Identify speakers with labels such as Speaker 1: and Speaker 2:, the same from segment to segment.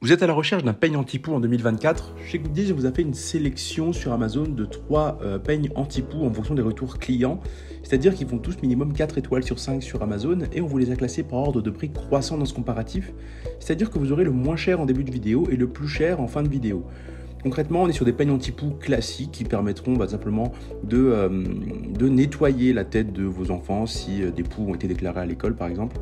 Speaker 1: Vous êtes à la recherche d'un peigne anti-poux en 2024? Chez Gooddeals, je vous ai fait une sélection sur Amazon de 3 peignes anti-poux en fonction des retours clients. C'est-à-dire qu'ils font tous minimum 4 étoiles sur 5 sur Amazon et on vous les a classés par ordre de prix croissant dans ce comparatif. C'est-à-dire que vous aurez le moins cher en début de vidéo et le plus cher en fin de vidéo. Concrètement, on est sur des peignes anti-poux classiques qui permettront simplement de nettoyer la tête de vos enfants si des poux ont été déclarés à l'école par exemple.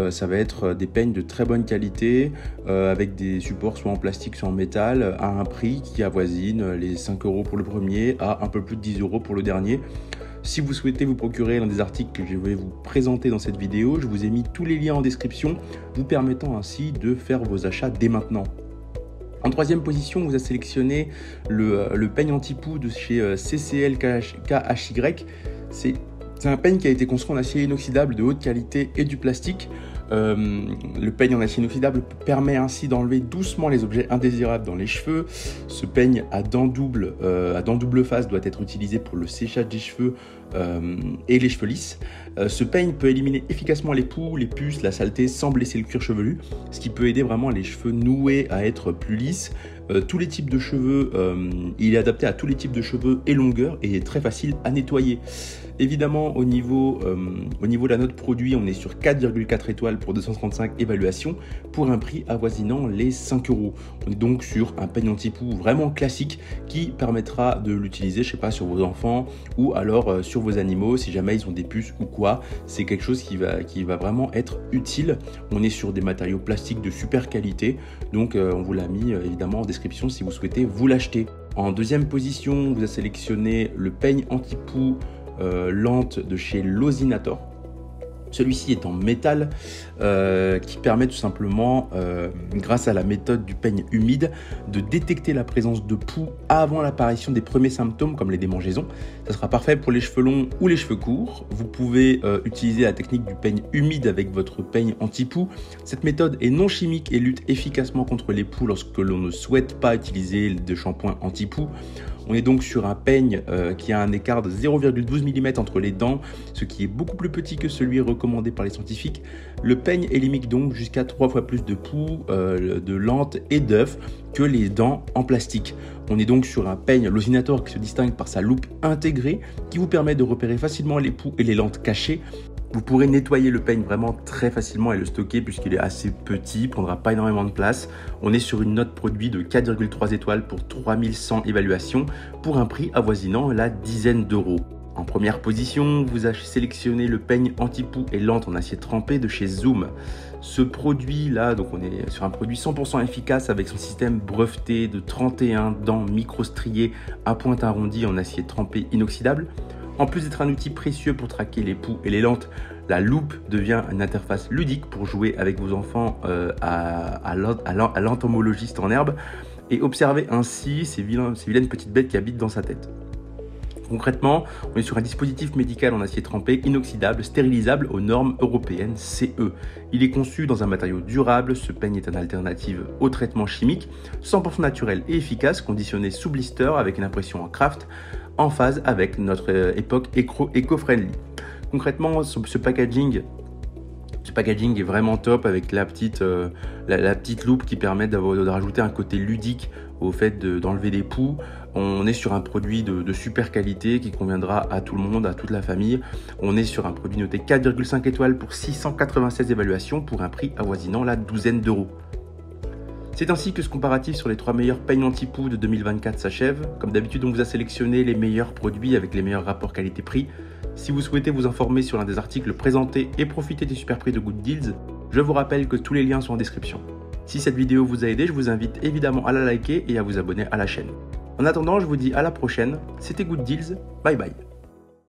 Speaker 1: Ça va être des peignes de très bonne qualité avec des supports soit en plastique soit en métal à un prix qui avoisine les 5 € pour le premier à un peu plus de 10 € pour le dernier. Si vous souhaitez vous procurer l'un des articles que je vais vous présenter dans cette vidéo, je vous ai mis tous les liens en description, vous permettant ainsi de faire vos achats dès maintenant. En troisième position, on vous a sélectionné le peigne anti-poux de chez CCL KHY. C'est un peigne qui a été construit en acier inoxydable de haute qualité et du plastique. Le peigne en acier inoxydable permet ainsi d'enlever doucement les objets indésirables dans les cheveux. Ce peigne à dents double face doit être utilisé pour le séchage des cheveux et les cheveux lisses. Ce peigne peut éliminer efficacement les poux, les puces, la saleté sans blesser le cuir chevelu, ce qui peut aider vraiment les cheveux noués à être plus lisses. Tous les types de cheveux, il est adapté à tous les types de cheveux et longueurs et est très facile à nettoyer. Évidemment, au niveau de la note produit, on est sur 4,4 étoiles pour 235 évaluations pour un prix avoisinant les 5 €. On est donc sur un peigne anti-poux vraiment classique qui permettra de l'utiliser, je sais pas, sur vos enfants ou alors sur vos animaux si jamais ils ont des puces ou quoi. C'est quelque chose qui va vraiment être utile. On est sur des matériaux plastiques de super qualité, donc on vous l'a mis évidemment en description si vous souhaitez vous l'acheter. En deuxième position, on vous a sélectionné le peigne anti-poux lente de chez Lozinator. Celui-ci est en métal qui permet tout simplement, grâce à la méthode du peigne humide, de détecter la présence de poux avant l'apparition des premiers symptômes comme les démangeaisons. Ça sera parfait pour les cheveux longs ou les cheveux courts. Vous pouvez utiliser la technique du peigne humide avec votre peigne anti-poux. Cette méthode est non chimique et lutte efficacement contre les poux lorsque l'on ne souhaite pas utiliser de shampoing anti-poux. On est donc sur un peigne qui a un écart de 0,12 mm entre les dents, ce qui est beaucoup plus petit que celui recommandé par les scientifiques. Le peigne élimine donc jusqu'à 3 fois plus de poux, de lentes et d'œufs que les dents en plastique. On est donc sur un peigne Lozinator qui se distingue par sa loupe intégrée qui vous permet de repérer facilement les poux et les lentes cachées. Vous pourrez nettoyer le peigne vraiment très facilement et le stocker puisqu'il est assez petit, il prendra pas énormément de place. On est sur une note produit de 4,3 étoiles pour 3100 évaluations pour un prix avoisinant la dizaine d'euros. En première position, vous avez sélectionné le peigne anti-poux et lente en acier trempé de chez Zoom. Ce produit-là, donc on est sur un produit 100% efficace avec son système breveté de 31 dents micro-striées à pointe arrondie en acier trempé inoxydable. En plus d'être un outil précieux pour traquer les poux et les lentes, la loupe devient une interface ludique pour jouer avec vos enfants à l'entomologiste en herbe et observer ainsi ces vilaines petites bêtes qui habitent dans sa tête. Concrètement, on est sur un dispositif médical en acier trempé, inoxydable, stérilisable aux normes européennes CE. Il est conçu dans un matériau durable, ce peigne est une alternative au traitement chimique, 100% naturel et efficace, conditionné sous blister avec une impression en craft, en phase avec notre époque éco-friendly. Concrètement, ce packaging est vraiment top avec la petite loupe qui permet de rajouter un côté ludique au fait d'enlever des poux. On est sur un produit de super qualité qui conviendra à tout le monde, à toute la famille. On est sur un produit noté 4,5 étoiles pour 696 évaluations pour un prix avoisinant la douzaine d'euros. C'est ainsi que ce comparatif sur les 3 meilleurs peignes anti-poux de 2024 s'achève. Comme d'habitude, on vous a sélectionné les meilleurs produits avec les meilleurs rapports qualité-prix. Si vous souhaitez vous informer sur l'un des articles présentés et profiter des super prix de Gooddeals, je vous rappelle que tous les liens sont en description. Si cette vidéo vous a aidé, je vous invite évidemment à la liker et à vous abonner à la chaîne. En attendant, je vous dis à la prochaine. C'était Gooddeals. Bye bye.